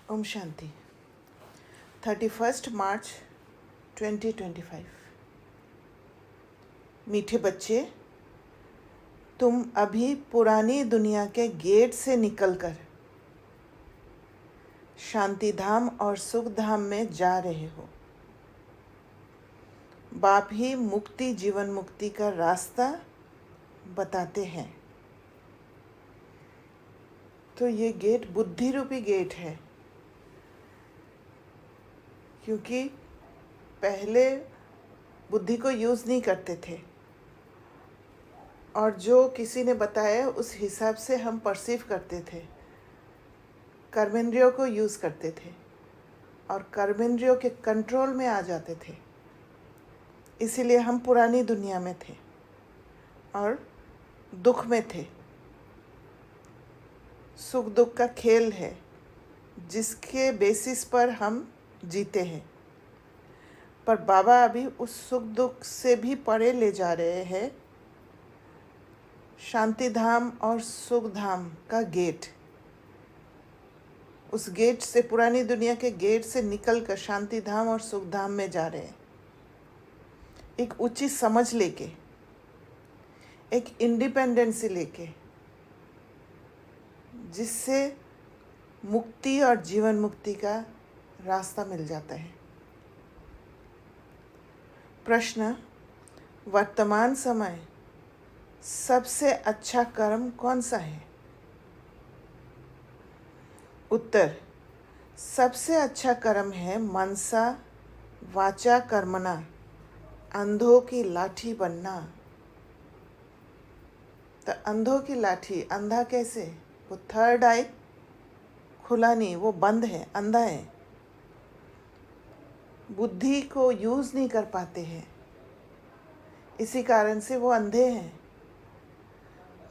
ओम शांति 31 मार्च 2025। मीठे बच्चे, तुम अभी पुरानी दुनिया के गेट से निकलकर शांति धाम और सुख धाम में जा रहे हो। बाप ही मुक्ति जीवन मुक्ति का रास्ता बताते हैं। तो ये गेट बुद्धि रूपी गेट है, क्योंकि पहले बुद्धि को यूज़ नहीं करते थे और जो किसी ने बताया उस हिसाब से हम परसीव करते थे, कर्मेंद्रियों को यूज़ करते थे और कर्मेंद्रियों के कंट्रोल में आ जाते थे। इसीलिए हम पुरानी दुनिया में थे और दुख में थे। सुख दुख का खेल है जिसके बेसिस पर हम जीते हैं, पर बाबा अभी उस सुख दुख से भी परे ले जा रहे हैं। शांति धाम और सुख धाम का गेट, उस गेट से, पुरानी दुनिया के गेट से निकलकर शांति धाम और सुख धाम में जा रहे हैं। एक उचित समझ लेके, एक इंडिपेंडेंसी लेके, जिससे मुक्ति और जीवन मुक्ति का रास्ता मिल जाता है। प्रश्न: वर्तमान समय सबसे अच्छा कर्म कौन सा है? उत्तर: सबसे अच्छा कर्म है मनसा वाचा कर्मणा, अंधों की लाठी बनना। तो अंधों की लाठी, अंधा कैसे? वो थर्ड आई खुला नहीं, वो बंद है, अंधा है, बुद्धि को यूज़ नहीं कर पाते हैं, इसी कारण से वो अंधे हैं।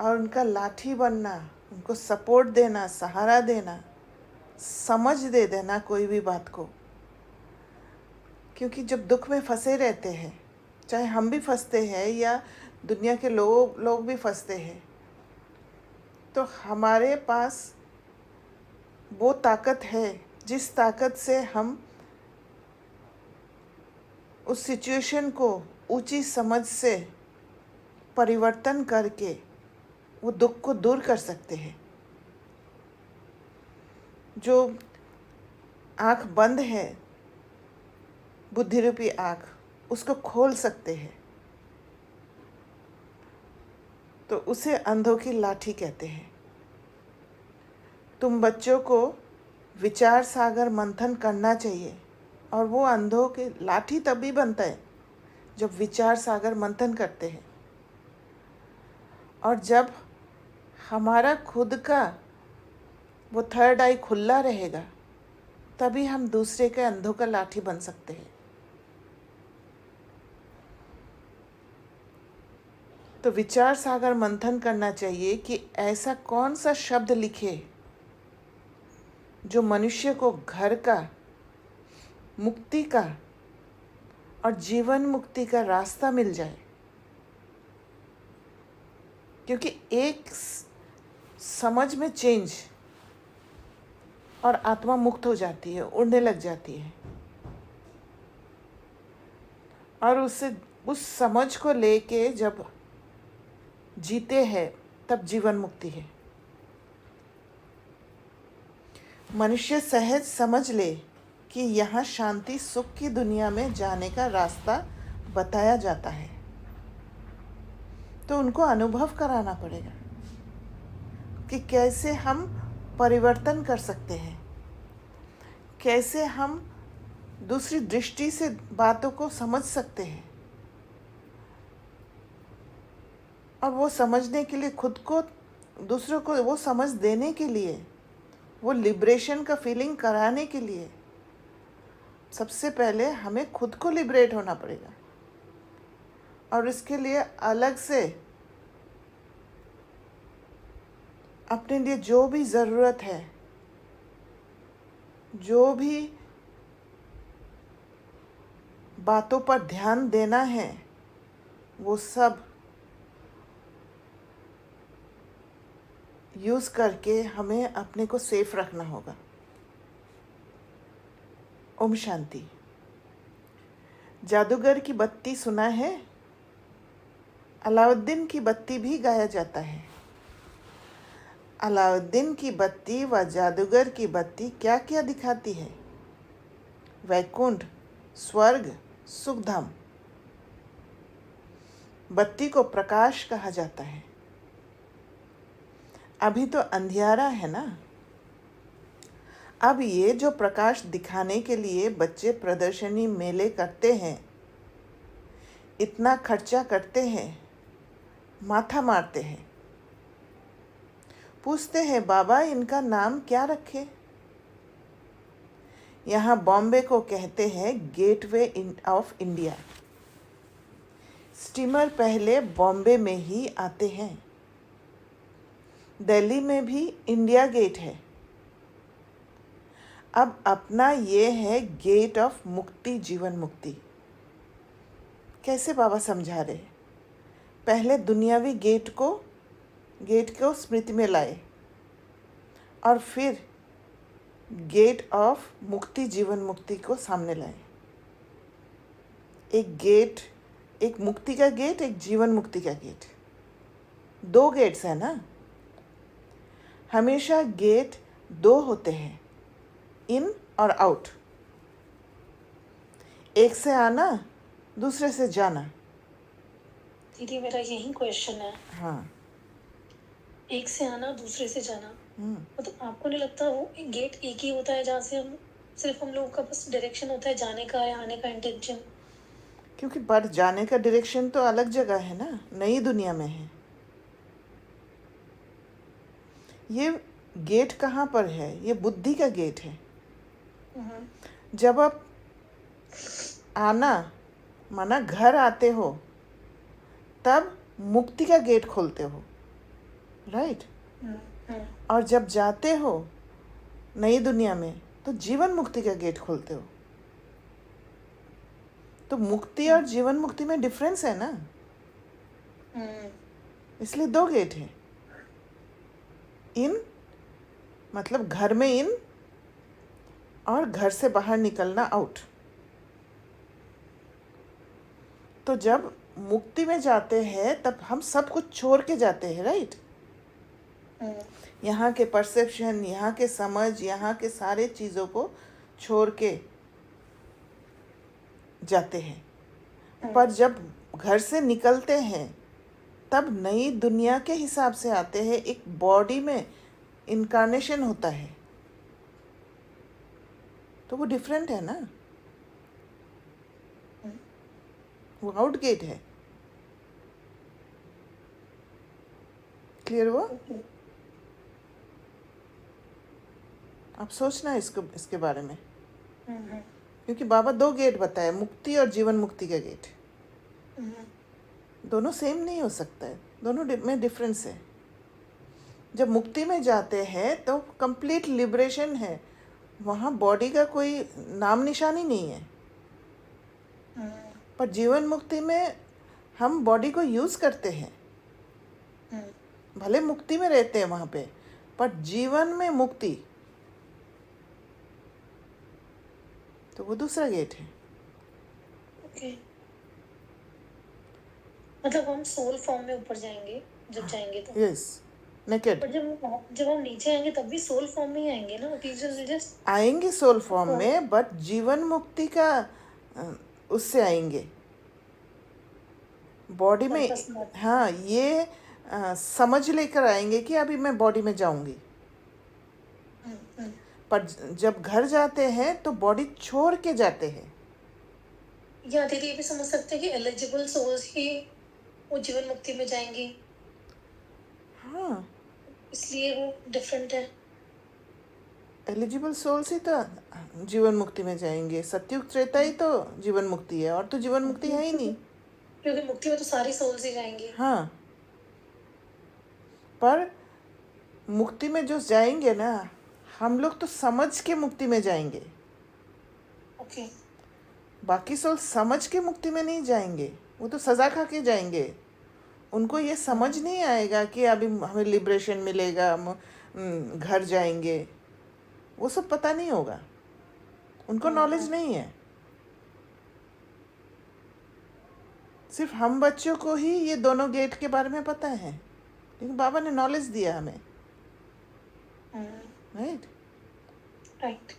और उनका लाठी बनना, उनको सपोर्ट देना, सहारा देना, समझ दे देना कोई भी बात को। क्योंकि जब दुख में फंसे रहते हैं, चाहे हम भी फंसते हैं या दुनिया के लोग भी फंसते हैं, तो हमारे पास वो ताकत है जिस ताकत से हम उस सिचुएशन को ऊंची समझ से परिवर्तन करके वो दुख को दूर कर सकते हैं। जो आँख बंद है, बुद्धि रूपी आँख, उसको खोल सकते हैं, तो उसे अंधों की लाठी कहते हैं। तुम बच्चों को विचार सागर मंथन करना चाहिए, और वो अंधों की लाठी तभी बनता है जब विचार सागर मंथन करते हैं। और जब हमारा खुद का वो थर्ड आई खुला रहेगा, तभी हम दूसरे के अंधों का लाठी बन सकते हैं। तो विचार सागर मंथन करना चाहिए कि ऐसा कौन सा शब्द लिखे जो मनुष्य को घर का, मुक्ति का और जीवन मुक्ति का रास्ता मिल जाए। क्योंकि एक समझ में चेंज और आत्मा मुक्त हो जाती है, उड़ने लग जाती है, और उससे उस समझ को लेके जब जीते हैं तब जीवन मुक्ति है। मनुष्य सहज समझ ले कि यहाँ शांति सुख की दुनिया में जाने का रास्ता बताया जाता है, तो उनको अनुभव कराना पड़ेगा कि कैसे हम परिवर्तन कर सकते हैं, कैसे हम दूसरी दृष्टि से बातों को समझ सकते हैं। और वो समझने के लिए, खुद को, दूसरों को वो समझ देने के लिए, वो लिबरेशन का फीलिंग कराने के लिए, सबसे पहले हमें खुद को लिबरेट होना पड़ेगा। और इसके लिए अलग से अपने लिए जो भी ज़रूरत है, जो भी बातों पर ध्यान देना है, वो सब यूज़ करके हमें अपने को सेफ रखना होगा। ओम शांति। जादूगर की बत्ती सुना है? अलाउद्दीन की बत्ती भी गाया जाता है। अलाउद्दीन की बत्ती व जादूगर की बत्ती क्या क्या दिखाती है? वैकुंठ, स्वर्ग, सुखधाम। बत्ती को प्रकाश कहा जाता है। अभी तो अंधियारा है ना। अब ये जो प्रकाश दिखाने के लिए बच्चे प्रदर्शनी मेले करते हैं, इतना खर्चा करते हैं, माथा मारते हैं, पूछते हैं बाबा इनका नाम क्या रखे? यहाँ बॉम्बे को कहते हैं गेटवे ऑफ इंडिया। स्टीमर पहले बॉम्बे में ही आते हैं। दिल्ली में भी इंडिया गेट है। अब अपना ये है गेट ऑफ मुक्ति, जीवन मुक्ति। कैसे बाबा समझा रहे? पहले दुनियावी गेट को स्मृति में लाए और फिर गेट ऑफ मुक्ति, जीवन मुक्ति को सामने लाए। एक गेट, एक मुक्ति का गेट, एक जीवन मुक्ति का गेट, दो गेट्स है ना। हमेशा गेट दो होते हैं, इन और आउट। एक से आना, दूसरे से जाना। दीदी मेरा यही क्वेश्चन है। हाँ। एक से आना, दूसरे से जाना, हम्म। मतलब आपको नहीं लगता वो गेट एक ही होता है जहाँ से हम लोगों का बस डायरेक्शन होता है जाने का या आने का इंटेंशन? क्योंकि पर जाने का डायरेक्शन तो अलग जगह है ना, नई दुनिया में है। ये गेट कहाँ पर है? ये बुद्धि का गेट है। जब आप आना माना घर आते हो, तब मुक्ति का गेट खोलते हो, राइट? और जब जाते हो नई दुनिया में, तो जीवन मुक्ति का गेट खोलते हो। तो मुक्ति और जीवन मुक्ति में डिफरेंस है ना, इसलिए दो गेट है। इन मतलब घर में इन, और घर से बाहर निकलना आउट। तो जब मुक्ति में जाते हैं तब हम सब कुछ छोड़ के जाते हैं, राइट? यहाँ के परसेप्शन, यहाँ के समझ, यहाँ के सारे चीज़ों को छोड़ के जाते हैं। पर जब घर से निकलते हैं तब नई दुनिया के हिसाब से आते हैं। एक बॉडी में इनकारनेशन होता है, तो वो डिफरेंट है ना, वो आउट गेट है। क्लियर हुआ? आप सोचना इसके बारे में, क्योंकि बाबा दो गेट बताए, मुक्ति और जीवन मुक्ति का गेट। दोनों सेम नहीं हो सकता है, दोनों में डिफरेंस है। जब मुक्ति में जाते हैं तो कंप्लीट लिबरेशन है, वहाँ बॉडी का कोई नाम निशानी नहीं है। पर जीवन मुक्ति में हम बॉडी को यूज़ करते हैं। भले मुक्ति में रहते हैं वहाँ पे, पर जीवन में मुक्ति, तो वो दूसरा गेट है। ओके। मतलब हम सोल फॉर्म में ऊपर जाएंगे जब जाएंगे तो? Yes, naked. पर जब हम नीचे आएंगे तब भी सोल फॉर्म में ही आएंगे ना? टीचर्स जस्ट आएंगे सोल फॉर्म में, बट जीवन मुक्ति का उससे आएंगे बॉडी में। हाँ, ये समझ लेकर आएंगे कि अभी मैं बॉडी में जाऊंगी। पर जब घर जाते हैं तो बॉडी छोड़ के जाते हैं। या दीदी ये भी समझ सकते हैं कि एलिजिबल सोल्स ही वो जीवन मुक्ति में जाएंगी। हाँ, इसलिए वो डिफरेंट है। एलिजिबल सोल्स ही तो जीवन मुक्ति में जाएंगे। सत्युग त्रेता ही तो जीवन मुक्ति है, और तो जीवन मुक्ति है ही नहीं। क्योंकि मुक्ति में तो सारी सोल्स ही जाएंगी। हाँ, पर मुक्ति में जो जाएंगे ना, हम लोग तो समझ के मुक्ति में जाएंगे। ओके। बाकी सोल समझ के मुक्ति में नहीं जाएंगे, वो तो सजा खा के जाएंगे। उनको ये समझ नहीं आएगा कि अभी हमें लिबरेशन मिलेगा, हम घर जाएंगे, वो सब पता नहीं होगा। उनको नॉलेज नहीं है। सिर्फ हम बच्चों को ही ये दोनों गेट के बारे में पता है, लेकिन बाबा ने नॉलेज दिया हमें, राइट। राइट।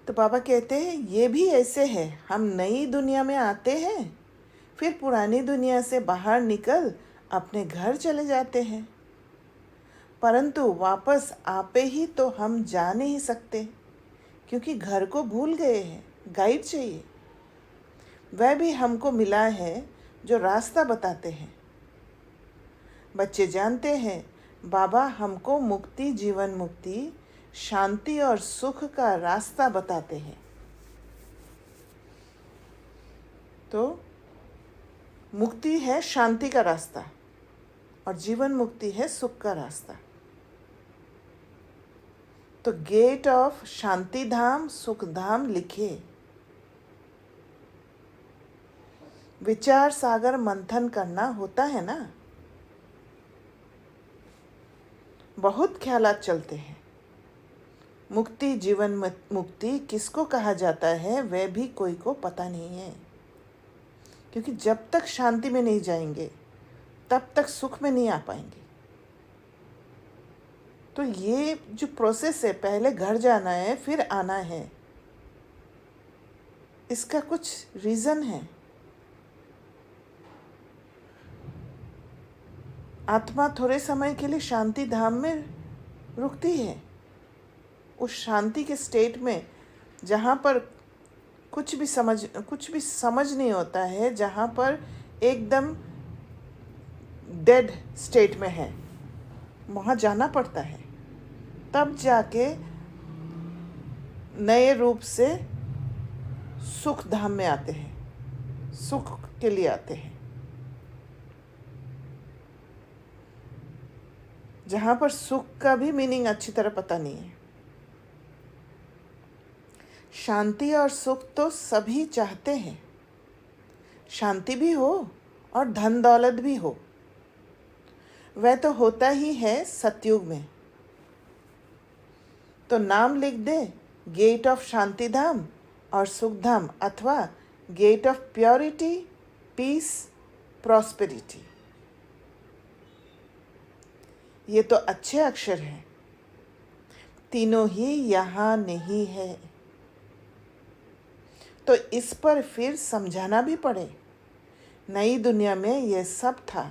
तो बाबा कहते हैं ये भी ऐसे है, हम नई दुनिया में आते हैं, फिर पुरानी दुनिया से बाहर निकल अपने घर चले जाते हैं, परंतु वापस आपे ही तो हम जा नहीं सकते, क्योंकि घर को भूल गए हैं। गाइड चाहिए, वह भी हमको मिला है जो रास्ता बताते हैं। बच्चे जानते हैं बाबा हमको मुक्ति, जीवन मुक्ति, शांति और सुख का रास्ता बताते हैं। तो मुक्ति है शांति का रास्ता और जीवन मुक्ति है सुख का रास्ता। तो गेट ऑफ शांति धाम, सुख धाम लिखे। विचार सागर मंथन करना होता है ना, बहुत ख्यालात चलते हैं। मुक्ति, जीवन मुक्ति किसको कहा जाता है वह भी कोई को पता नहीं है, क्योंकि जब तक शांति में नहीं जाएंगे तब तक सुख में नहीं आ पाएंगे। तो ये जो प्रोसेस है, पहले घर जाना है फिर आना है, इसका कुछ रीज़न है। आत्मा थोड़े समय के लिए शांति धाम में रुकती है, उस शांति के स्टेट में जहाँ पर कुछ भी समझ नहीं होता है, जहाँ पर एकदम डेड स्टेट में है, वहाँ जाना पड़ता है। तब जाके नए रूप से सुख धाम में आते हैं, सुख के लिए आते हैं, जहाँ पर सुख का भी मीनिंग अच्छी तरह पता नहीं है। शांति और सुख तो सभी चाहते हैं, शांति भी हो और धन दौलत भी हो, वह तो होता ही है सतयुग में। तो नाम लिख दे, गेट ऑफ शांति धाम और सुख धाम, अथवा gate of purity, peace, prosperity. ये तो अच्छे अक्षर हैं, तीनों ही यहाँ नहीं है। तो इस पर फिर समझाना भी पड़े। नई दुनिया में ये सब था,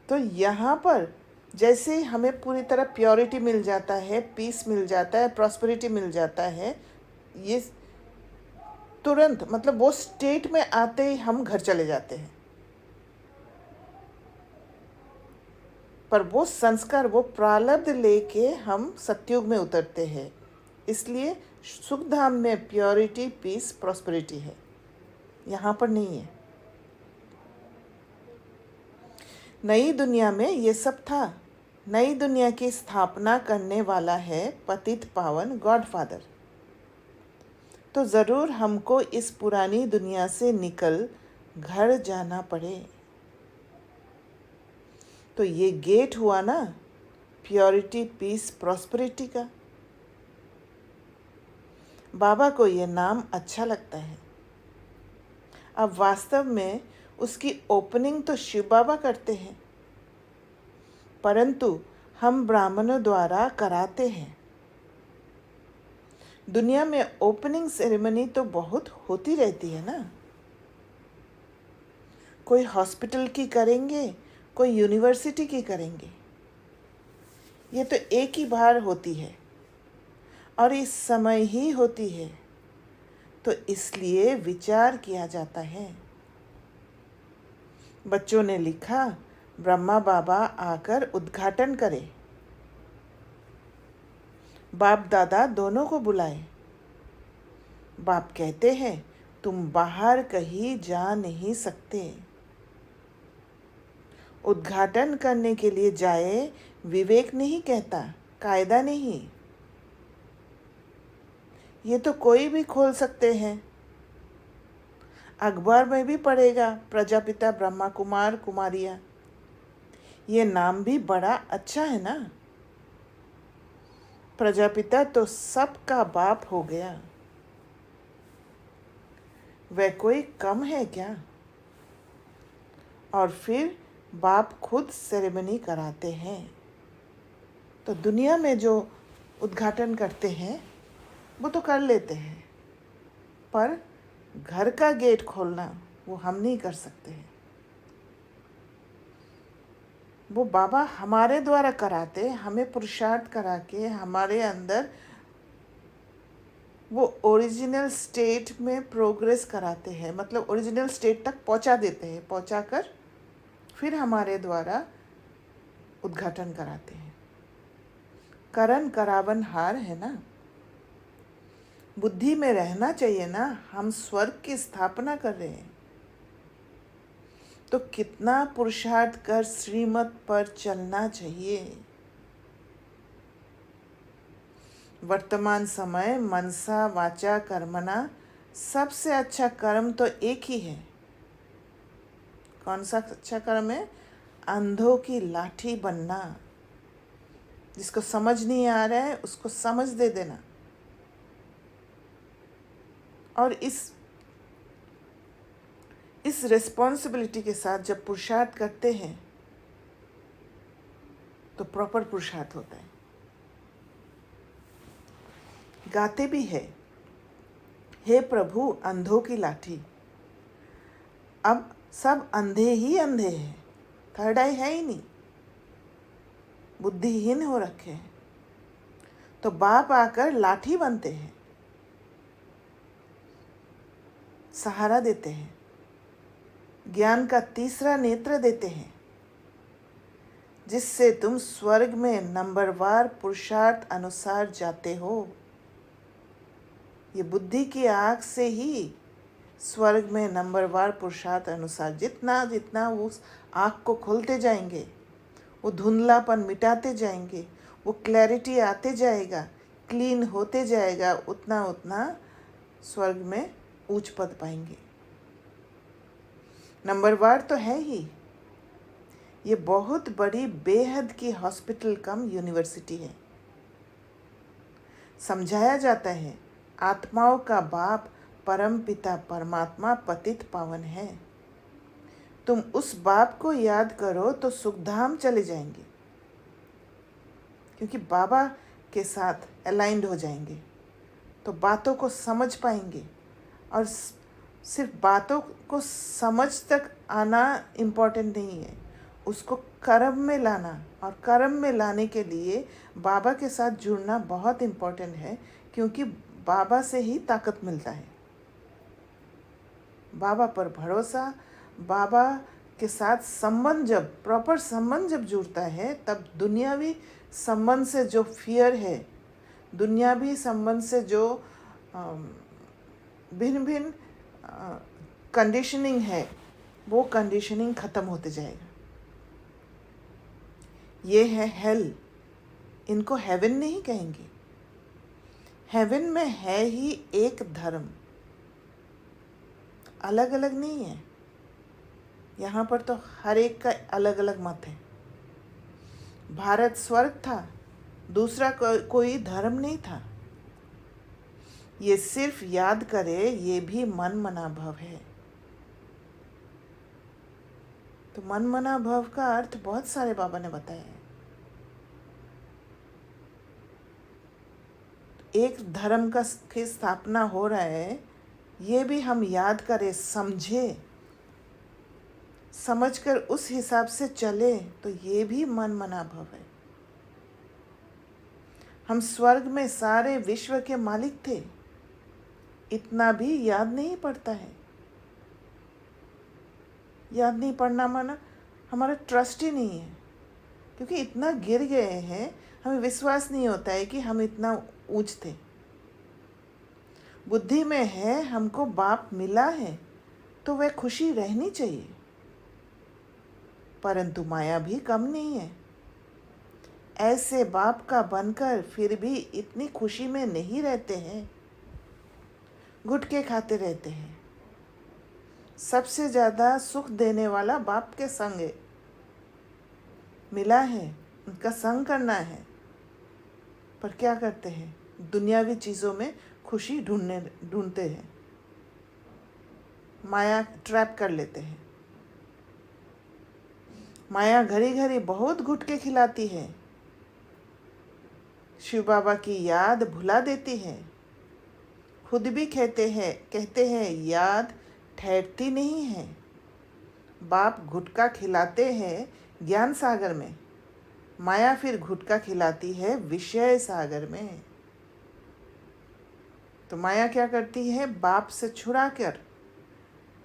तो यहाँ पर जैसे हमें पूरी तरह प्योरिटी मिल जाता है, पीस मिल जाता है, प्रॉस्पेरिटी मिल जाता है, ये तुरंत, मतलब वो स्टेट में आते ही हम घर चले जाते हैं। पर वो संस्कार, वो प्रारब्ध लेके हम सतयुग में उतरते हैं। इसलिए सुख धाम में प्योरिटी, पीस, प्रॉस्पेरिटी है, यहाँ पर नहीं है। नई दुनिया में ये सब था। नई दुनिया की स्थापना करने वाला है पतित पावन गॉड फादर। तो ज़रूर हमको इस पुरानी दुनिया से निकल घर जाना पड़े। तो ये गेट हुआ ना प्योरिटी, पीस, प्रॉस्पेरिटी का। बाबा को ये नाम अच्छा लगता है। अब वास्तव में उसकी ओपनिंग तो शिव बाबा करते हैं, परंतु हम ब्राह्मणों द्वारा कराते हैं। दुनिया में ओपनिंग सेरेमनी तो बहुत होती रहती है ना, कोई हॉस्पिटल की करेंगे, कोई यूनिवर्सिटी की करेंगे। ये तो एक ही बार होती है और इस समय ही होती है, तो इसलिए विचार किया जाता है। बच्चों ने लिखा ब्रह्मा बाबा आकर उद्घाटन करे। बाप दादा दोनों को बुलाए। बाप कहते हैं तुम बाहर कहीं जा नहीं सकते। उद्घाटन करने के लिए जाए, विवेक नहीं कहता, कायदा नहीं। ये तो कोई भी खोल सकते हैं, अखबार में भी पढ़ेगा प्रजापिता ब्रह्मा कुमार कुमारियाँ। ये नाम भी बड़ा अच्छा है ना, प्रजापिता तो सबका बाप हो गया, वह कोई कम है क्या? और फिर बाप खुद सेरेमनी कराते हैं। तो दुनिया में जो उद्घाटन करते हैं वो तो कर लेते हैं, पर घर का गेट खोलना वो हम नहीं कर सकते हैं। वो बाबा हमारे द्वारा कराते, हमें पुरुषार्थ करा के हमारे अंदर वो ओरिजिनल स्टेट में प्रोग्रेस कराते हैं, मतलब ओरिजिनल स्टेट तक पहुंचा देते हैं, पहुंचा कर फिर हमारे द्वारा उद्घाटन कराते हैं। करण करावन हार है ना। बुद्धि में रहना चाहिए ना, हम स्वर्ग की स्थापना कर रहे हैं, तो कितना पुरुषार्थ कर श्रीमत पर चलना चाहिए। वर्तमान समय मनसा वाचा कर्मणा, सबसे अच्छा कर्म तो एक ही है। कौन सा अच्छा कर्म है? अंधों की लाठी बनना। जिसको समझ नहीं आ रहा है उसको समझ दे देना। और इस रिस्पॉन्सिबिलिटी के साथ जब पुरुषार्थ करते हैं तो प्रॉपर पुरुषार्थ होता है। गाते भी है, हे प्रभु अंधों की लाठी। अब सब अंधे ही अंधे हैं, थर्ड आई है ही नहीं, बुद्धिहीन हो रखे हैं। तो बाप आकर लाठी बनते हैं, सहारा देते हैं, ज्ञान का तीसरा नेत्र देते हैं, जिससे तुम स्वर्ग में नंबरवार पुरुषार्थ अनुसार जाते हो। ये बुद्धि की आँख से ही स्वर्ग में नंबरवार पुरुषार्थ अनुसार जितना जितना वो उस आँख को खोलते जाएंगे, वो धुंधलापन मिटाते जाएंगे, वो क्लैरिटी आते जाएगा, क्लीन होते जाएगा, उतना उतना स्वर्ग में ऊंच पद पाएंगे। नंबरवार तो है ही, ये बहुत बड़ी बेहद की हॉस्पिटल कम यूनिवर्सिटी है। समझाया जाता है आत्माओं का बाप परम पिता परमात्मा पतित पावन है। तुम उस बाप को याद करो तो सुखधाम चले जाएंगे, क्योंकि बाबा के साथ अलाइंड हो जाएंगे तो बातों को समझ पाएंगे। और सिर्फ बातों को समझ तक आना इम्पोर्टेंट नहीं है, उसको कर्म में लाना, और कर्म में लाने के लिए बाबा के साथ जुड़ना बहुत इम्पोर्टेंट है, क्योंकि बाबा से ही ताकत मिलता है। बाबा पर भरोसा, बाबा के साथ संबंध जब प्रॉपर संबंध जब जुड़ता है, तब दुनियावी संबंध से जो फियर है, दुनियावी संबंध से जो भिन्न भिन्न कंडीशनिंग है, वो कंडीशनिंग ख़त्म होते जाएगा। ये है हेल, इनको हेवन नहीं कहेंगे। हेवन में है ही एक धर्म, अलग अलग नहीं है। यहाँ पर तो हर एक का अलग अलग मत है। भारत स्वर्ग था, दूसरा कोई धर्म नहीं था। ये सिर्फ याद करे, ये भी मन मना भव है। तो मन मना भव का अर्थ बहुत सारे बाबा ने बताया है। एक धर्म का की स्थापना हो रहा है, ये भी हम याद करें, समझे, समझकर उस हिसाब से चले, तो ये भी मन मना भव है। हम स्वर्ग में सारे विश्व के मालिक थे, इतना भी याद नहीं पड़ता है। याद नहीं पड़ना माना हमारा ट्रस्ट ही नहीं है, क्योंकि इतना गिर गए हैं, हमें विश्वास नहीं होता है कि हम इतना ऊंच थे। बुद्धि में है हमको बाप मिला है तो वह खुशी रहनी चाहिए, परंतु माया भी कम नहीं है। ऐसे बाप का बनकर फिर भी इतनी खुशी में नहीं रहते हैं, गुटके खाते रहते हैं। सबसे ज़्यादा सुख देने वाला बाप के संग है, मिला है, उनका संग करना है। पर क्या करते हैं, दुनियावी चीज़ों में खुशी ढूंढते हैं, माया ट्रैप कर लेते हैं। माया घड़ी घड़ी बहुत गुटके खिलाती है, शिव बाबा की याद भुला देती है। खुद भी कहते हैं याद ठहरती नहीं है। बाप गुटका खिलाते हैं ज्ञान सागर में, माया फिर गुटका खिलाती है विषय सागर में। तो माया क्या करती है, बाप से छुड़ाकर,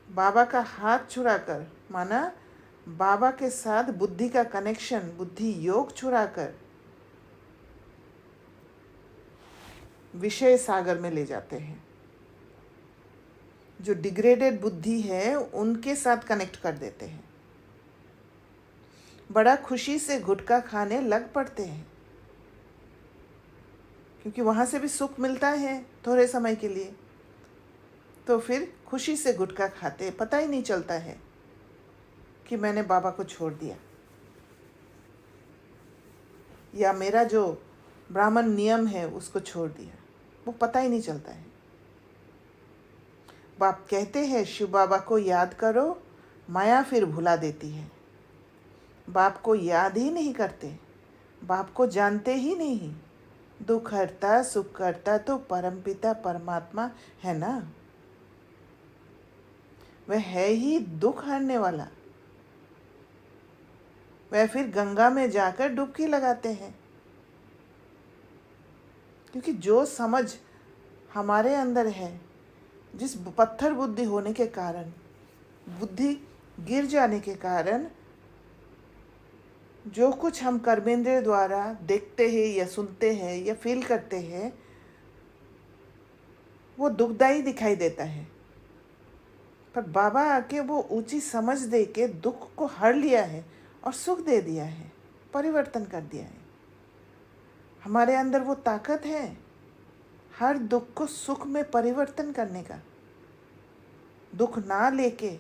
बाबा का हाथ छुड़ाकर, माना बाबा के साथ बुद्धि का कनेक्शन, बुद्धि योग छुड़ाकर विषय सागर में ले जाते हैं। जो डिग्रेडेड बुद्धि है उनके साथ कनेक्ट कर देते हैं। बड़ा खुशी से गुटखा खाने लग पड़ते हैं, क्योंकि वहाँ से भी सुख मिलता है थोड़े समय के लिए। तो फिर खुशी से गुटखा खाते, पता ही नहीं चलता है कि मैंने बाबा को छोड़ दिया, या मेरा जो ब्राह्मण नियम है उसको छोड़ दिया, वो पता ही नहीं चलता है। बाप कहते हैं शिव बाबा को याद करो, माया फिर भुला देती है। बाप को याद ही नहीं करते, बाप को जानते ही नहीं। दुख हरता सुख करता तो परमपिता परमात्मा है ना, वह है ही दुख हरने वाला। वह फिर गंगा में जाकर डुबकी लगाते हैं, क्योंकि जो समझ हमारे अंदर है, जिस पत्थर बुद्धि होने के कारण, बुद्धि गिर जाने के कारण, जो कुछ हम कर्मेंद्रिय द्वारा देखते हैं या सुनते हैं या फील करते हैं, वो दुखदायी दिखाई देता है। पर बाबा आके वो ऊंची समझ दे के दुख को हर लिया है और सुख दे दिया है, परिवर्तन कर दिया है। हमारे अंदर वो ताकत है हर दुख को सुख में परिवर्तन करने का, दुख ना लेके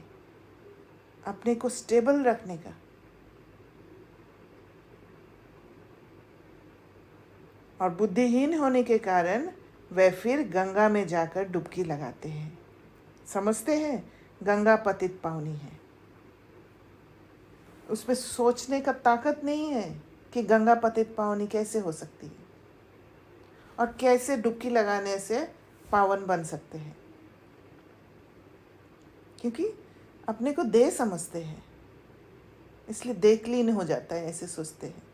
अपने को स्टेबल रखने का। और बुद्धिहीन होने के कारण वे फिर गंगा में जाकर डुबकी लगाते हैं। समझते हैं गंगा पतित पावनी है, उसमें सोचने का ताकत नहीं है कि गंगा पतित पावनी कैसे हो सकती है और कैसे डुबकी लगाने से पावन बन सकते हैं, क्योंकि अपने को देह समझते हैं, इसलिए देखलीन हो जाता है, ऐसे सोचते हैं।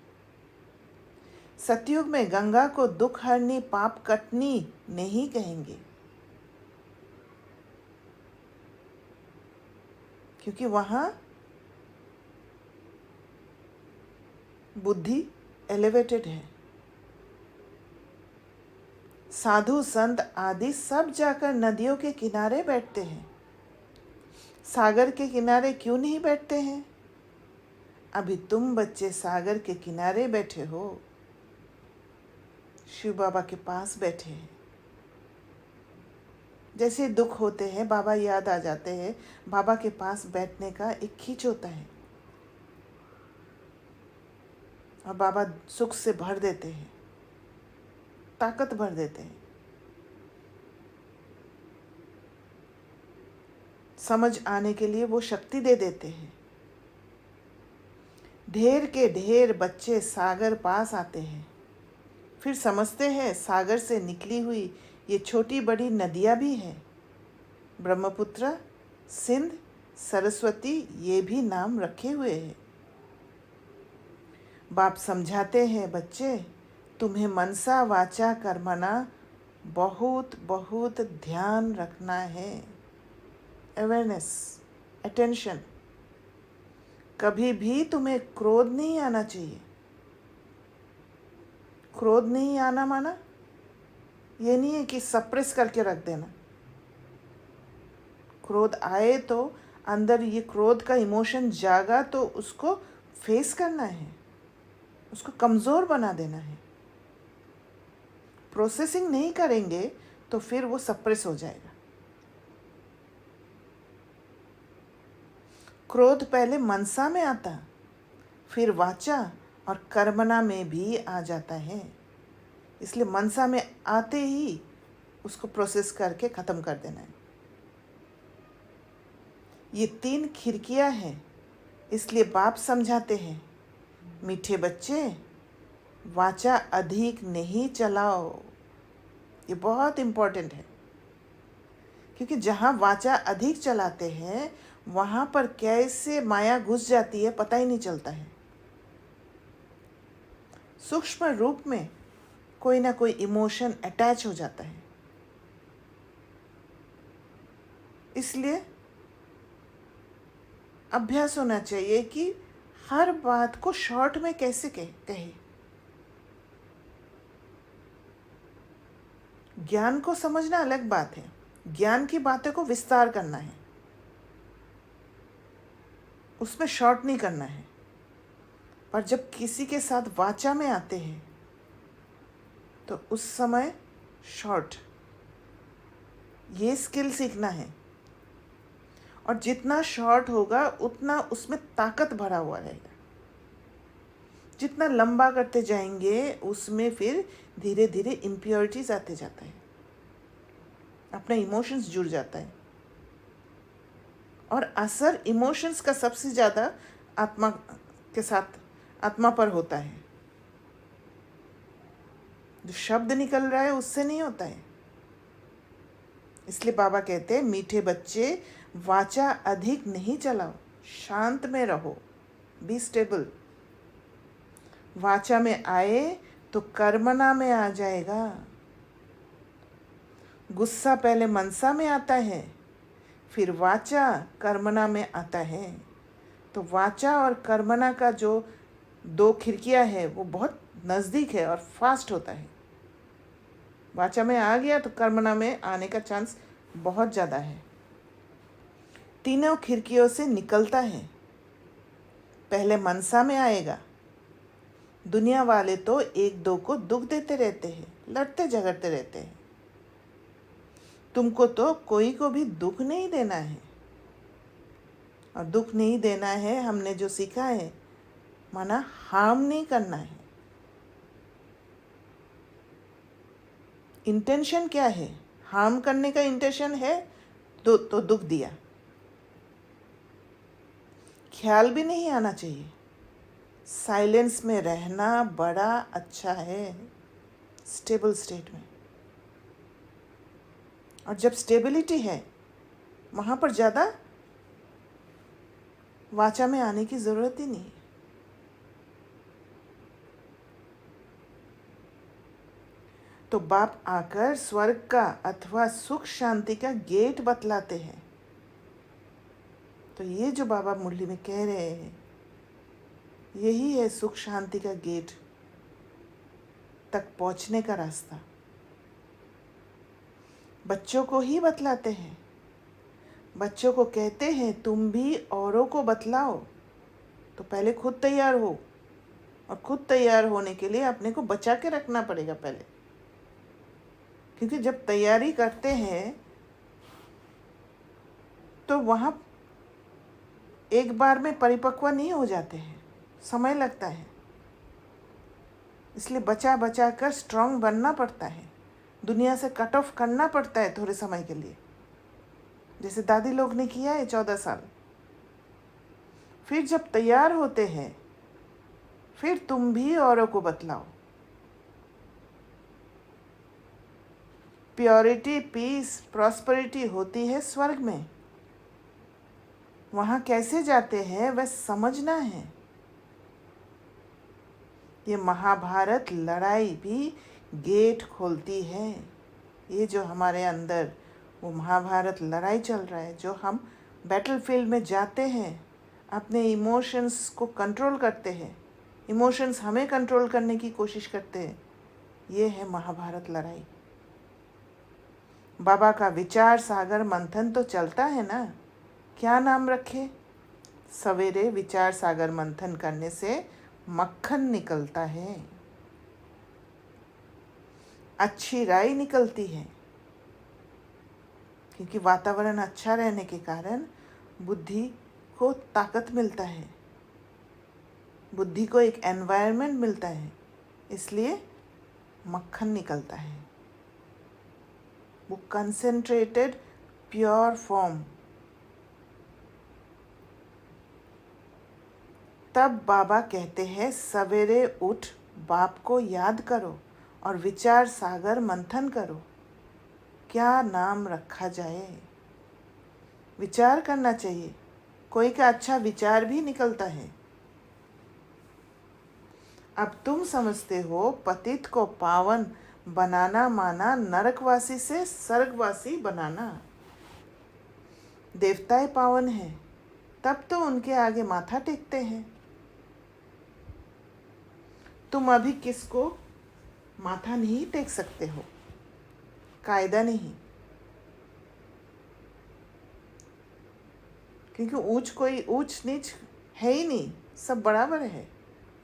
सतयुग में गंगा को दुख हरनी पाप कटनी नहीं कहेंगे, क्योंकि वहाँ बुद्धि एलिवेटेड है। साधु संत आदि सब जाकर नदियों के किनारे बैठते हैं, सागर के किनारे क्यों नहीं बैठते हैं? अभी तुम बच्चे सागर के किनारे बैठे हो, शिव बाबा के पास बैठे हैं। जैसे दुख होते हैं, बाबा याद आ जाते हैं, बाबा के पास बैठने का एक खींच होता है और बाबा सुख से भर देते हैं, ताकत भर देते हैं। समझ आने के लिए वो शक्ति दे देते हैं। ढेर के ढेर बच्चे सागर पास आते हैं, फिर समझते हैं सागर से निकली हुई ये छोटी बड़ी नदियाँ भी हैं। ब्रह्मपुत्र, सिंध, सरस्वती, ये भी नाम रखे हुए हैं। बाप समझाते हैं बच्चे, तुम्हें मनसा वाचा कर्मणा बहुत बहुत ध्यान रखना है। Awareness, attention. कभी भी तुम्हें क्रोध नहीं आना चाहिए। क्रोध नहीं आना माना ये नहीं है कि सप्रेस करके रख देना। क्रोध आए तो अंदर ये क्रोध का इमोशन जागा तो उसको फेस करना है, उसको कमज़ोर बना देना है। प्रोसेसिंग नहीं करेंगे तो फिर वो सप्रेस हो जाएगा। क्रोध पहले मनसा में आता, फिर वाचा और कर्मणा में भी आ जाता है। इसलिए मनसा में आते ही उसको प्रोसेस करके ख़त्म कर देना है। ये 3 खिड़कियां हैं, इसलिए बाप समझाते हैं, मीठे बच्चे वाचा अधिक नहीं चलाओ। ये बहुत इम्पोर्टेंट है, क्योंकि जहाँ वाचा अधिक चलाते हैं वहाँ पर कैसे माया घुस जाती है पता ही नहीं चलता है। सूक्ष्म रूप में कोई ना कोई इमोशन अटैच हो जाता है। इसलिए अभ्यास होना चाहिए कि हर बात को शॉर्ट में कैसे कहे। ज्ञान को समझना अलग बात है, ज्ञान की बातें को विस्तार करना है, उसमें शॉर्ट नहीं करना है। पर जब किसी के साथ वाचा में आते हैं तो उस समय शॉर्ट, ये स्किल सीखना है। और जितना शॉर्ट होगा उतना उसमें ताकत भरा हुआ रहेगा। जितना लंबा करते जाएंगे उसमें फिर धीरे धीरे इम्प्योरिटीज आते जाता है, अपने इमोशंस जुड़ जाता है। और असर इमोशंस का सबसे ज़्यादा आत्मा के साथ, आत्मा पर होता है। जो शब्द निकल रहा है उससे नहीं होता है। इसलिए बाबा कहते हैं, मीठे बच्चे वाचा अधिक नहीं चलाओ, शांत में रहो, बी स्टेबल। वाचा में आए तो कर्मणा में आ जाएगा। गुस्सा पहले मनसा में आता है, फिर वाचा कर्मणा में आता है। तो वाचा और कर्मणा का जो 2 खिड़कियां है वो बहुत नज़दीक है और फास्ट होता है। वाचा में आ गया तो कर्मणा में आने का चांस बहुत ज़्यादा है। तीनों खिड़कियों से निकलता है। पहले मनसा में आएगा। दुनिया वाले तो एक दो को दुख देते रहते हैं, लड़ते झगड़ते रहते हैं। तुमको तो कोई को भी दुख नहीं देना है। और दुख नहीं देना है, हमने जो सीखा है, माना हार्म नहीं करना है। इंटेंशन क्या है? हार्म करने का इंटेंशन है तो दुख दिया। ख्याल भी नहीं आना चाहिए। साइलेंस में रहना बड़ा अच्छा है, स्टेबल स्टेट में। और जब स्टेबिलिटी है वहाँ पर ज़्यादा वाचा में आने की ज़रूरत ही नहीं है। तो बाप आकर स्वर्ग का अथवा सुख शांति का गेट बतलाते हैं। तो ये जो बाबा मुरली में कह रहे हैं, यही है सुख शांति का गेट तक पहुंचने का रास्ता। बच्चों को ही बतलाते हैं। बच्चों को कहते हैं तुम भी औरों को बतलाओ। तो पहले खुद तैयार हो, और खुद तैयार होने के लिए अपने को बचा के रखना पड़ेगा पहले। क्योंकि जब तैयारी करते हैं तो वहाँ एक बार में परिपक्व नहीं हो जाते हैं, समय लगता है। इसलिए बचा बचा कर स्ट्रांग बनना पड़ता है, दुनिया से कट ऑफ करना पड़ता है थोड़े समय के लिए, जैसे दादी लोग ने किया है 14 साल। फिर जब तैयार होते हैं फिर तुम भी औरों को बतलाओ। प्योरिटी, पीस, प्रॉस्पेरिटी होती है स्वर्ग में। वहाँ कैसे जाते हैं वह समझना है। ये महाभारत लड़ाई भी गेट खोलती है। ये जो हमारे अंदर वो महाभारत लड़ाई चल रहा है, जो हम बैटलफील्ड में जाते हैं, अपने इमोशंस को कंट्रोल करते हैं, इमोशंस हमें कंट्रोल करने की कोशिश करते हैं, ये है महाभारत लड़ाई। बाबा का विचार सागर मंथन तो चलता है ना। क्या नाम रखे? सवेरे विचार सागर मंथन करने से मक्खन निकलता है, अच्छी राई निकलती है। क्योंकि वातावरण अच्छा रहने के कारण बुद्धि को ताकत मिलता है, बुद्धि को एक एनवायरनमेंट मिलता है। इसलिए मक्खन निकलता है, वो कंसेंट्रेटेड प्योर फॉर्म। तब बाबा कहते हैं सवेरे उठ बाप को याद करो और विचार सागर मंथन करो, क्या नाम रखा जाए। विचार करना चाहिए, कोई का अच्छा विचार भी निकलता है। अब तुम समझते हो पतित को पावन बनाना माना नरकवासी से स्वर्गवासी बनाना। देवताएं पावन हैं, तब तो उनके आगे माथा टेकते हैं। तुम अभी किसको माथा नहीं टेक सकते हो, कायदा नहीं, क्योंकि कोई ऊंच नीच है ही नहीं, सब बराबर है,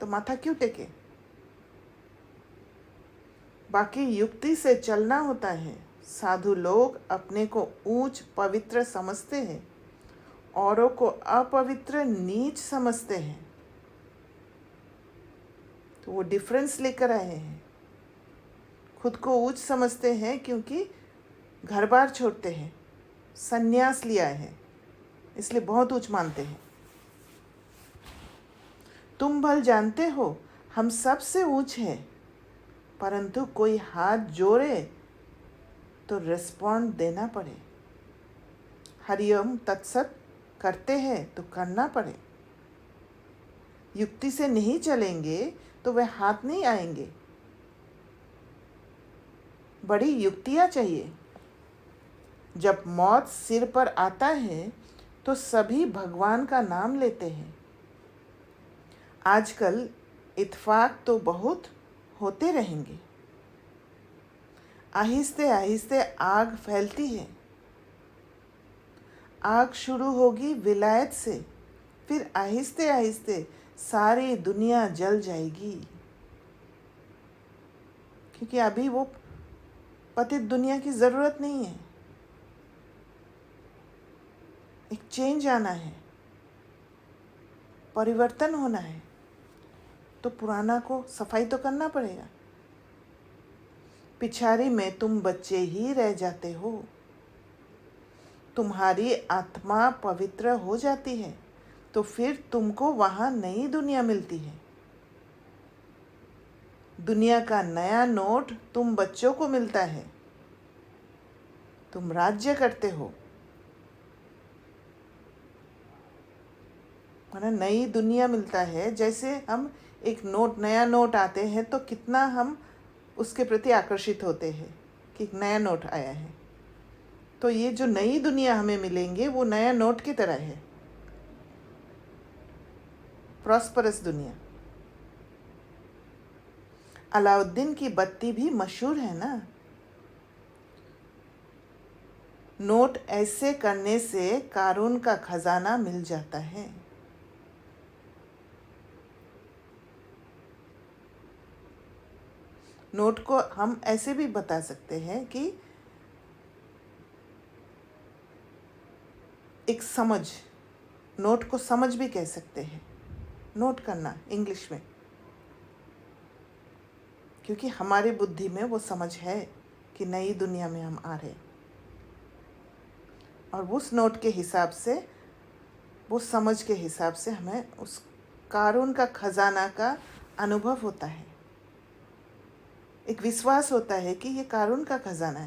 तो माथा क्यों टेके। बाकी युक्ति से चलना होता है। साधु लोग अपने को ऊंच पवित्र समझते हैं, औरों को अपवित्र नीच समझते हैं, तो वो डिफरेंस लेकर आए हैं। खुद को ऊंच समझते हैं क्योंकि घर बार छोड़ते हैं, संन्यास लिया है, इसलिए बहुत ऊंच मानते हैं। तुम भल जानते हो हम सबसे ऊंच हैं, परंतु कोई हाथ जोड़े तो रिस्पॉन्ड देना पड़े। हरिओम तत्सत करते हैं तो करना पड़े। युक्ति से नहीं चलेंगे तो वह हाथ नहीं आएंगे। बड़ी युक्तियाँ चाहिए। जब मौत सिर पर आता है तो सभी भगवान का नाम लेते हैं। आजकल इत्फाक तो बहुत होते रहेंगे। आहिस्ते आहिस्ते आग फैलती है। आग शुरू होगी विलायत से, फिर आहिस्ते आहिस्ते सारी दुनिया जल जाएगी, क्योंकि अभी वो पतित दुनिया की ज़रूरत नहीं है। एक चेंज आना है, परिवर्तन होना है, तो पुराना को सफाई तो करना पड़ेगा। पिछाड़ी में तुम बच्चे ही रह जाते हो। तुम्हारी आत्मा पवित्र हो जाती है तो फिर तुमको वहाँ नई दुनिया मिलती है। दुनिया का नया नोट तुम बच्चों को मिलता है। तुम राज्य करते हो, माना नई दुनिया मिलता है। जैसे हम एक नया नोट आते हैं तो कितना हम उसके प्रति आकर्षित होते हैं कि एक नया नोट आया है। तो ये जो नई दुनिया हमें मिलेंगे वो नया नोट की तरह है, प्रॉस्परस दुनिया। अलाउद्दीन की बत्ती भी मशहूर है ना। नोट ऐसे करने से कारून का खजाना मिल जाता है। नोट को हम ऐसे भी बता सकते हैं कि एक समझ, नोट को समझ भी कह सकते हैं। नोट करना इंग्लिश में, क्योंकि हमारी बुद्धि में वो समझ है कि नई दुनिया में हम आ रहे, और उस नोट के हिसाब से, वो समझ के हिसाब से हमें उस कारून का खजाना का अनुभव होता है। एक विश्वास होता है कि ये कारून का खजाना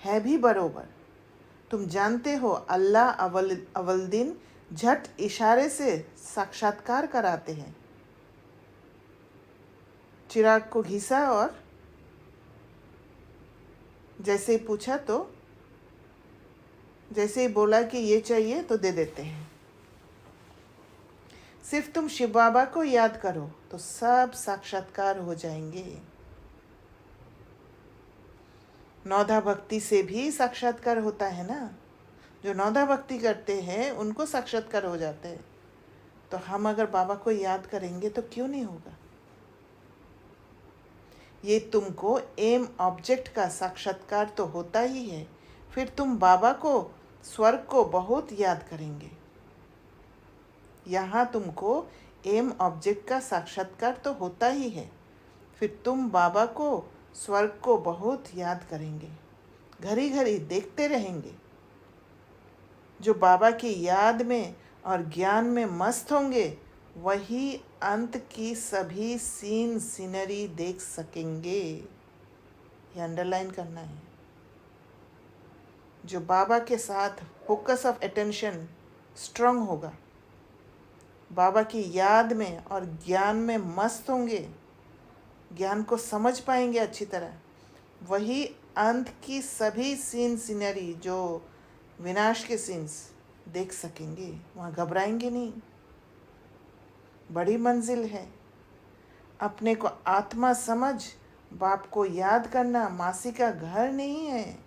है भी बरोबर। तुम जानते हो अल्लाह अव्वल दिन झट इशारे से साक्षात्कार कराते हैं। चिराग को घिसा और जैसे ही पूछा तो जैसे ही बोला कि ये चाहिए तो दे देते हैं। सिर्फ तुम शिव बाबा को याद करो तो सब साक्षात्कार हो जाएंगे। नौधा भक्ति से भी साक्षात्कार होता है ना। जो नौधा भक्ति करते हैं उनको साक्षात्कार हो जाते हैं। तो हम अगर बाबा को याद करेंगे तो क्यों नहीं होगा। ये तुमको एम ऑब्जेक्ट का साक्षात्कार तो होता ही है, फिर तुम बाबा को, स्वर्ग को बहुत याद करेंगे। यहाँ तुमको एम ऑब्जेक्ट का साक्षात्कार तो होता ही है, फिर तुम बाबा को, स्वर्ग को बहुत याद करेंगे, घड़ी घड़ी देखते रहेंगे। जो बाबा की याद में और ज्ञान में मस्त होंगे वही अंत की सभी सीन सीनरी देख सकेंगे। ये अंडरलाइन करना है। जो बाबा के साथ फोकस ऑफ अटेंशन स्ट्रांग होगा, बाबा की याद में और ज्ञान में मस्त होंगे, ज्ञान को समझ पाएंगे अच्छी तरह, वही अंत की सभी सीन सीनरी जो विनाश के सीन्स देख सकेंगे। वहाँ घबराएंगे नहीं। बड़ी मंजिल है। अपने को आत्मा समझ बाप को याद करना मासी का घर नहीं है।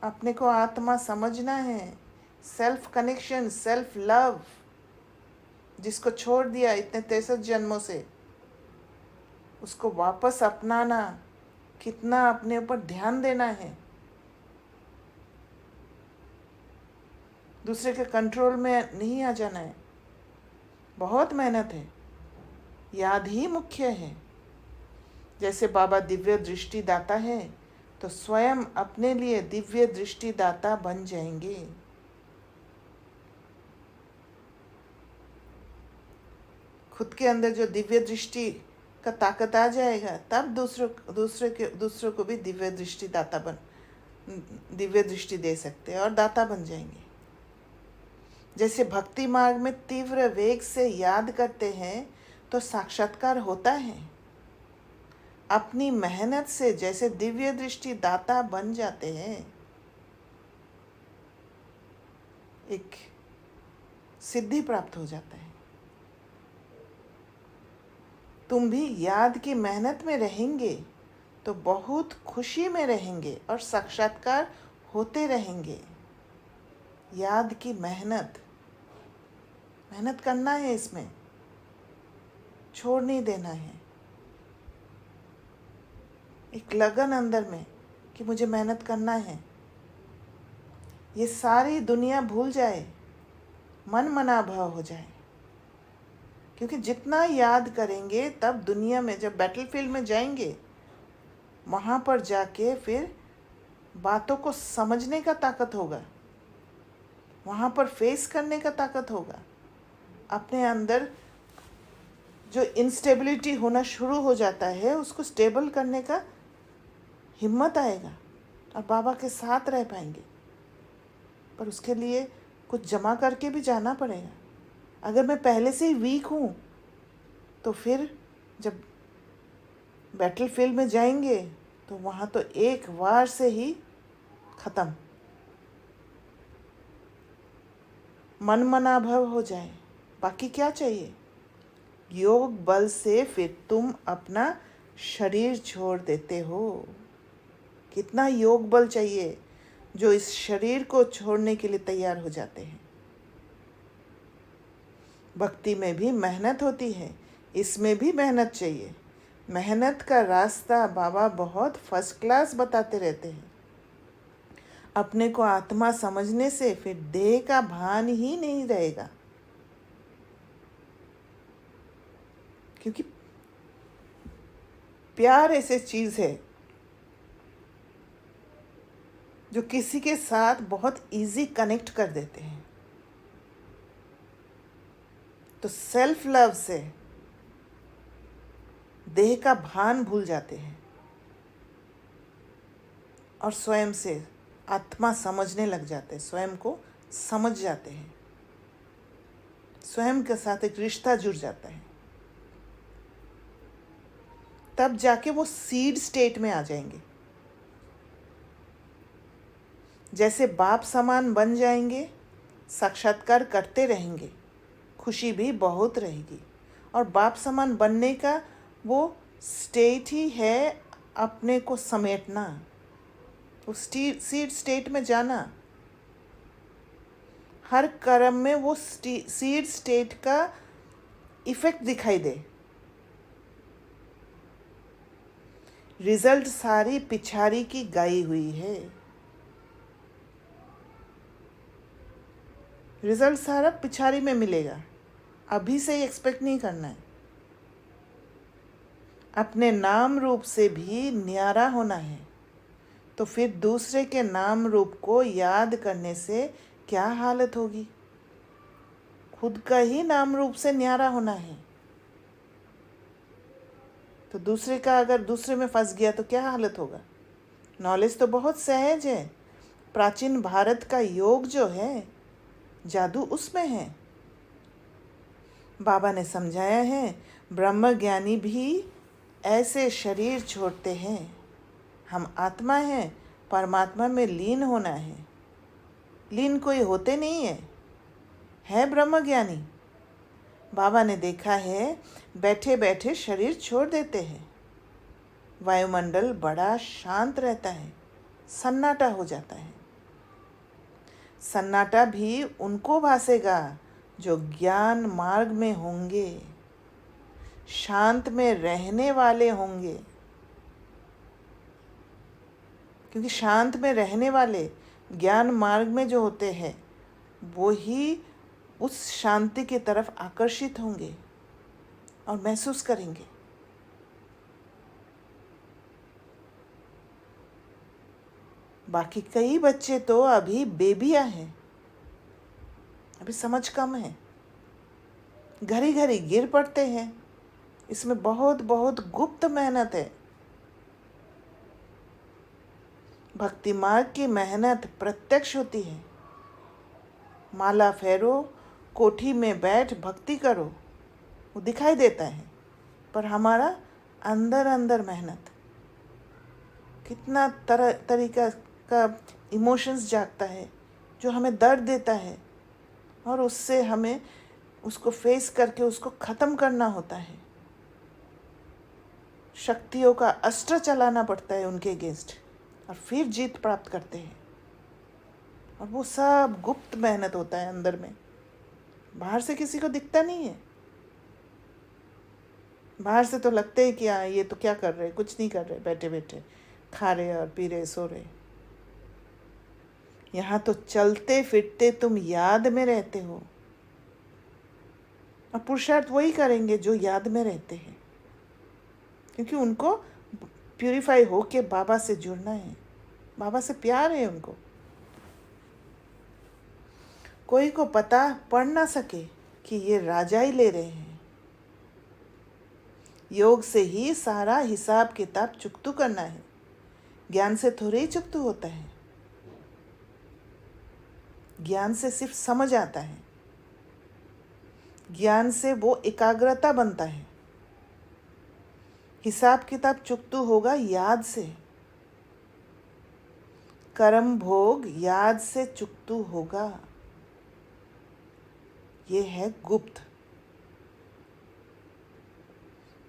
अपने को आत्मा समझना है। सेल्फ कनेक्शन, सेल्फ लव, जिसको छोड़ दिया इतने 63 जन्मों से, उसको वापस अपनाना, कितना अपने ऊपर ध्यान देना है, दूसरे के कंट्रोल में नहीं आ जाना है। बहुत मेहनत है। याद ही मुख्य है। जैसे बाबा दिव्य दृष्टि दाता है तो स्वयं अपने लिए दिव्य दृष्टि दाता बन जाएंगे। खुद के अंदर जो दिव्य दृष्टि का ताकत आ जाएगा तब दूसरों को भी दिव्य दृष्टि दे सकते हैं और दाता बन जाएंगे। जैसे भक्ति मार्ग में तीव्र वेग से याद करते हैं तो साक्षात्कार होता है। अपनी मेहनत से जैसे दिव्य दृष्टि दाता बन जाते हैं, एक सिद्धि प्राप्त हो जाता है। तुम भी याद की मेहनत में रहेंगे तो बहुत खुशी में रहेंगे और साक्षात्कार होते रहेंगे। याद की मेहनत करना है, इसमें छोड़ नहीं देना है। एक लगन अंदर में कि मुझे मेहनत करना है। ये सारी दुनिया भूल जाए, मन मना भाव हो जाए। क्योंकि जितना याद करेंगे तब दुनिया में जब बैटलफील्ड में जाएंगे, वहाँ पर जाके फिर बातों को समझने का ताकत होगा, वहाँ पर फेस करने का ताकत होगा। अपने अंदर जो इंस्टेबिलिटी होना शुरू हो जाता है उसको स्टेबल करने का हिम्मत आएगा और बाबा के साथ रह पाएंगे। पर उसके लिए कुछ जमा करके भी जाना पड़ेगा। अगर मैं पहले से ही वीक हूँ तो फिर जब बैटलफील्ड में जाएंगे तो वहाँ तो एक वार से ही ख़त्म, मन मनाभव हो जाए। बाकी क्या चाहिए? योग बल से फिर तुम अपना शरीर छोड़ देते हो। कितना योग बल चाहिए जो इस शरीर को छोड़ने के लिए तैयार हो जाते हैं। भक्ति में भी मेहनत होती है, इसमें भी मेहनत चाहिए। मेहनत का रास्ता बाबा बहुत फर्स्ट क्लास बताते रहते हैं। अपने को आत्मा समझने से फिर देह का भान ही नहीं रहेगा। क्योंकि प्यार ऐसी चीज़ है जो किसी के साथ बहुत इजी कनेक्ट कर देते हैं। तो सेल्फ लव से देह का भान भूल जाते हैं और स्वयं से आत्मा समझने लग जाते हैं, स्वयं को समझ जाते हैं, स्वयं के साथ एक रिश्ता जुड़ जाता है। तब जाके वो सीड स्टेट में आ जाएंगे। जैसे बाप समान बन जाएंगे, साक्षात्कार करते रहेंगे, खुशी भी बहुत रहेगी। और बाप समान बनने का वो स्टेट ही है अपने को समेटना, वो सीड स्टेट में जाना। हर कर्म में वो सीड स्टेट का इफेक्ट दिखाई दे। रिजल्ट सारी पिछाड़ी की गाई हुई है। रिजल्ट सारा पिछाड़ी में मिलेगा, अभी से ही एक्सपेक्ट नहीं करना है। अपने नाम रूप से भी न्यारा होना है, तो फिर दूसरे के नाम रूप को याद करने से क्या हालत होगी? खुद का ही नाम रूप से न्यारा होना है, तो दूसरे का अगर दूसरे में फंस गया तो क्या हालत होगा? नॉलेज तो बहुत सहज है। प्राचीन भारत का योग जो है, जादू उसमें है। बाबा ने समझाया है, ब्रह्म ज्ञानी भी ऐसे शरीर छोड़ते हैं। हम आत्मा हैं, परमात्मा में लीन होना है। लीन कोई होते नहीं है ब्रह्म ज्ञानी। बाबा ने देखा है, बैठे बैठे शरीर छोड़ देते हैं। वायुमंडल बड़ा शांत रहता है, सन्नाटा हो जाता है। सन्नाटा भी उनको भासेगा जो ज्ञान मार्ग में होंगे, शांत में रहने वाले होंगे। क्योंकि शांत में रहने वाले ज्ञान मार्ग में जो होते हैं, वो ही उस शांति की तरफ आकर्षित होंगे और महसूस करेंगे। बाकी कई बच्चे तो अभी बेबियां हैं, अभी समझ कम है, घड़ी घड़ी गिर पड़ते हैं। इसमें बहुत बहुत गुप्त मेहनत है। भक्ति मार्ग की मेहनत प्रत्यक्ष होती है। माला फेरो, कोठी में बैठ भक्ति करो, वो दिखाई देता है, पर हमारा अंदर अंदर मेहनत, कितना तरीका का इमोशंस जागता है जो हमें दर्द देता है, और उससे हमें उसको फेस करके उसको ख़त्म करना होता है। शक्तियों का अस्त्र चलाना पड़ता है उनके अगेंस्ट, और फिर जीत प्राप्त करते हैं। और वो सब गुप्त मेहनत होता है अंदर में, बाहर से किसी को दिखता नहीं है। बाहर से तो लगते है कि हाँ, ये तो क्या कर रहे, कुछ नहीं कर रहे, बैठे बैठे खा रहे और पी रहे, सो रहे। यहाँ तो चलते फिरते तुम याद में रहते हो, और पुरुषार्थ वही करेंगे जो याद में रहते हैं, क्योंकि उनको प्यूरिफाई हो के बाबा से जुड़ना है, बाबा से प्यार है उनको। कोई को पता पढ़ ना सके कि ये राजा ही ले रहे हैं। योग से ही सारा हिसाब किताब चुकतू करना है, ज्ञान से थोड़े ही चुकतू होता है। ज्ञान से सिर्फ समझ आता है, ज्ञान से वो एकाग्रता बनता है। हिसाब किताब चुकतू होगा याद से, कर्म भोग याद से चुकतू होगा। ये है गुप्त।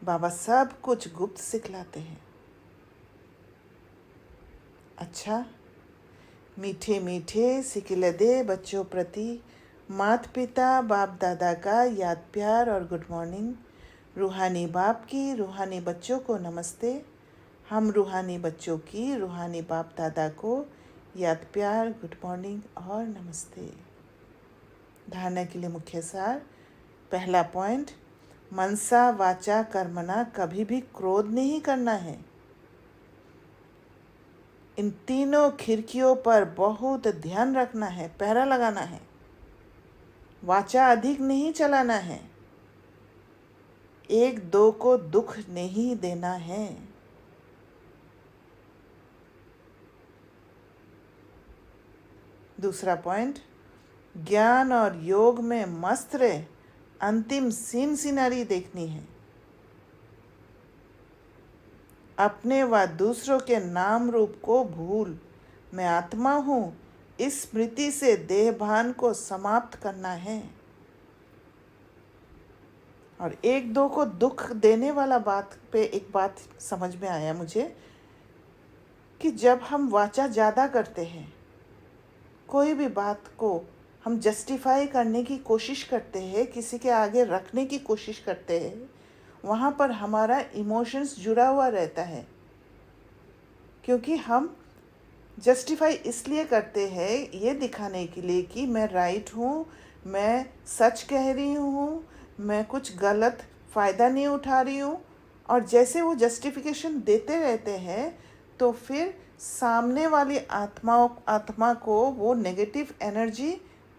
बाबा सब कुछ गुप्त सिखलाते हैं। अच्छा, मीठे मीठे सिकिलदे बच्चों प्रति माता पिता बाप दादा का याद प्यार और गुड मॉर्निंग। रूहानी बाप की रूहानी बच्चों को नमस्ते। हम रूहानी बच्चों की रूहानी बाप दादा को याद प्यार, गुड मॉर्निंग और नमस्ते। धारणा के लिए मुख्य सार। पहला पॉइंट, मनसा वाचा कर्मणा कभी भी क्रोध नहीं करना है। इन तीनों खिड़कियों पर बहुत ध्यान रखना है, पहरा लगाना है। वाचा अधिक नहीं चलाना है, एक दो को दुख नहीं देना है। दूसरा पॉइंट, ज्ञान और योग में मस्त रहे, अंतिम सीन सीनरी देखनी है। अपने व दूसरों के नाम रूप को भूल, मैं आत्मा हूँ, इस स्मृति से देहभान को समाप्त करना है। और एक दो को दुख देने वाला बात पे एक बात समझ में आया मुझे, कि जब हम वाचा ज़्यादा करते हैं, कोई भी बात को हम जस्टिफाई करने की कोशिश करते हैं, किसी के आगे रखने की कोशिश करते हैं, वहाँ पर हमारा इमोशंस जुड़ा हुआ रहता है। क्योंकि हम जस्टिफाई इसलिए करते हैं ये दिखाने के लिए कि मैं राइट हूँ, मैं सच कह रही हूँ, मैं कुछ गलत फ़ायदा नहीं उठा रही हूँ, और जैसे वो जस्टिफिकेशन देते रहते हैं तो फिर सामने वाली आत्मा को वो नेगेटिव एनर्जी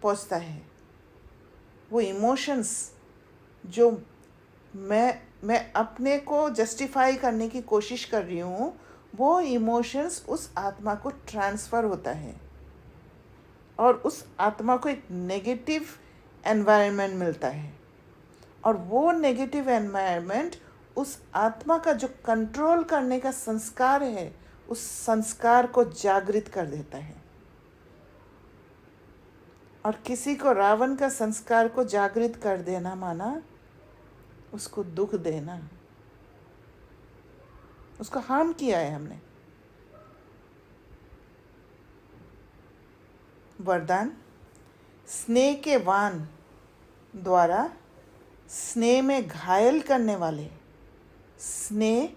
पहुंचता है। वो इमोशंस जो मैं अपने को जस्टिफाई करने की कोशिश कर रही हूँ, वो इमोशंस उस आत्मा को ट्रांसफ़र होता है और उस आत्मा को एक नेगेटिव एनवायरनमेंट मिलता है। और वो नेगेटिव एनवायरनमेंट उस आत्मा का जो कंट्रोल करने का संस्कार है, उस संस्कार को जागृत कर देता है। और किसी को रावण का संस्कार को जागृत कर देना माना उसको दुख देना, उसको हार्म किया है हमने। वरदान, स्नेह के वाण द्वारा स्नेह में घायल करने वाले, स्नेह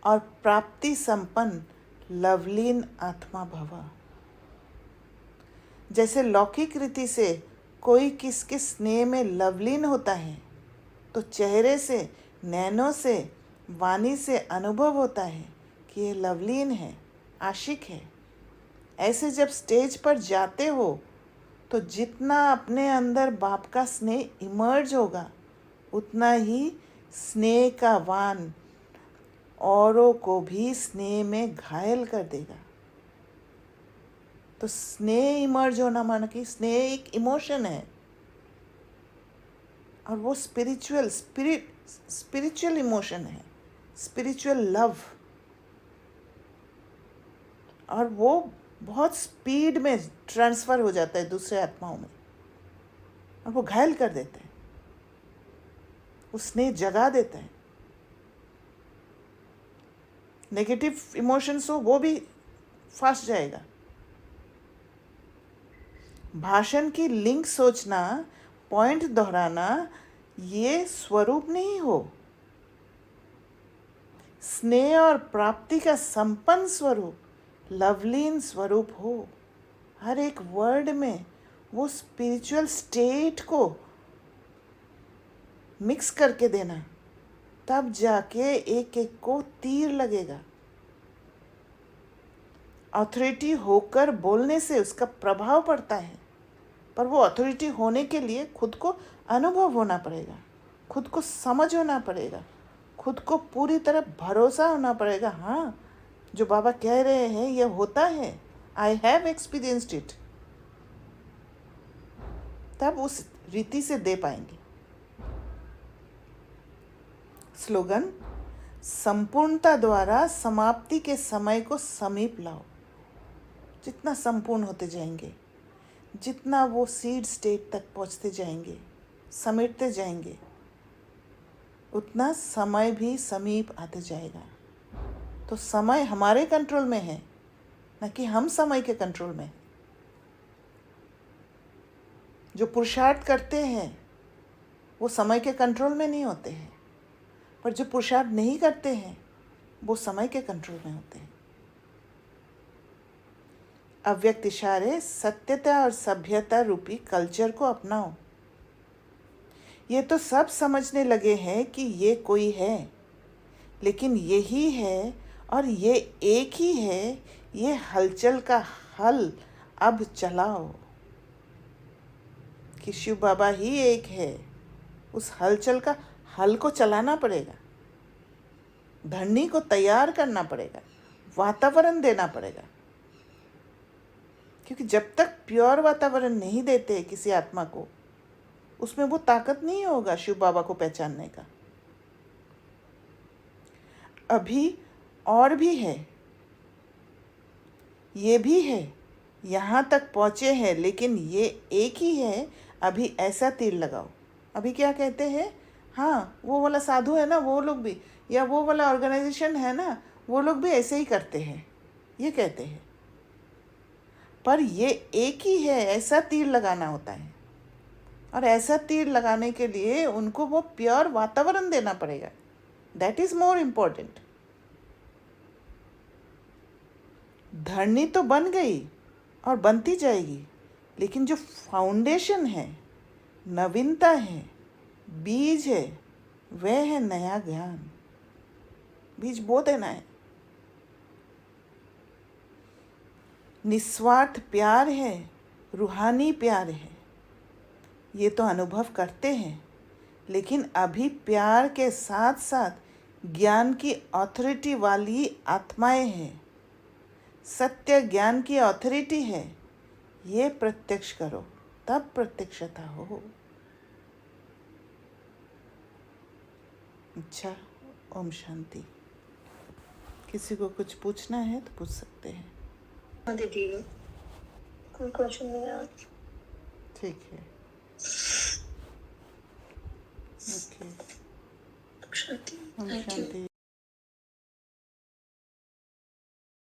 और प्राप्ति संपन्न लवलीन आत्मा भव। जैसे लौकिक रीति से कोई किसके स्नेह में लवलीन होता है तो चेहरे से, नैनों से, वाणी से अनुभव होता है कि ये लवलीन है, आशिक है। ऐसे जब स्टेज पर जाते हो तो जितना अपने अंदर बाप का स्नेह इमर्ज होगा उतना ही स्नेह का वाण औरों को भी स्नेह में घायल कर देगा। तो स्नेह इमर्ज होना माना कि स्नेह एक इमोशन है और वो स्पिरिचुअल इमोशन है, स्पिरिचुअल लव। और वो बहुत स्पीड में ट्रांसफ़र हो जाता है दूसरे आत्माओं में और वो घायल कर देते हैं, वो स्नेह जगा देता है। नेगेटिव इमोशंस हो वो भी फास्ट जाएगा। भाषण की लिंक सोचना, पॉइंट दोहराना, ये स्वरूप नहीं हो। स्नेह और प्राप्ति का संपन्न स्वरूप, लवलीन स्वरूप हो। हर एक वर्ड में वो स्पिरिचुअल स्टेट को मिक्स करके देना, तब जाके एक एक को तीर लगेगा। अथॉरिटी होकर बोलने से उसका प्रभाव पड़ता है, पर वो अथॉरिटी होने के लिए खुद को अनुभव होना पड़ेगा, खुद को समझ होना पड़ेगा, खुद को पूरी तरह भरोसा होना पड़ेगा। हाँ, जो बाबा कह रहे हैं ये होता है, आई हैव एक्सपीरियंस्ड इट, तब उस रीति से दे पाएंगे। स्लोगन, संपूर्णता द्वारा समाप्ति के समय को समीप लाओ। जितना संपूर्ण होते जाएंगे, जितना वो सीड स्टेट तक पहुंचते जाएंगे, समेटते जाएंगे, उतना समय भी समीप आते जाएगा। तो समय हमारे कंट्रोल में है, न कि हम समय के कंट्रोल में। जो पुरुषार्थ करते हैं वो समय के कंट्रोल में नहीं होते हैं, पर जो पुरुषार्थ नहीं करते हैं वो समय के कंट्रोल में होते हैं। अव्यक्त इशारे, सत्यता और सभ्यता रूपी कल्चर को अपनाओ। ये तो सब समझने लगे हैं कि ये कोई है, लेकिन यही है और ये एक ही है। ये हलचल का हल अब चलाओ कि शिव बाबा ही एक है। उस हलचल का हल को चलाना पड़ेगा, धरनी को तैयार करना पड़ेगा, वातावरण देना पड़ेगा। क्योंकि जब तक प्योर वातावरण नहीं देते किसी आत्मा को, उसमें वो ताकत नहीं होगा शिव बाबा को पहचानने का। अभी और भी है, ये भी है, यहाँ तक पहुँचे हैं, लेकिन ये एक ही है। अभी ऐसा तीर लगाओ। अभी क्या कहते हैं, हाँ वो वाला साधु है ना, वो लोग भी, या वो वाला ऑर्गेनाइजेशन है ना, वो लोग भी ऐसे ही करते हैं, ये कहते हैं। पर ये एक ही है, ऐसा तीर लगाना होता है। और ऐसा तीर लगाने के लिए उनको वो प्योर वातावरण देना पड़ेगा। That is more important. धरनी तो बन गई और बनती जाएगी, लेकिन जो फाउंडेशन है, नवीनता है, बीज है, वह है नया ज्ञान। बीज बो देना है। निस्वार्थ प्यार है, रूहानी प्यार है, ये तो अनुभव करते हैं, लेकिन अभी प्यार के साथ साथ ज्ञान की अथॉरिटी वाली आत्माएं हैं। सत्य ज्ञान की अथॉरिटी है, ये प्रत्यक्ष करो, तब प्रत्यक्षता हो। अच्छा, ओम शांति। किसी को कुछ पूछना है तो पूछ सकते हैं। हाँ दीदी, कोई क्वेश्चन नहीं है। ठीक है, ओके, शांति, ओम थैंक यू। शांति।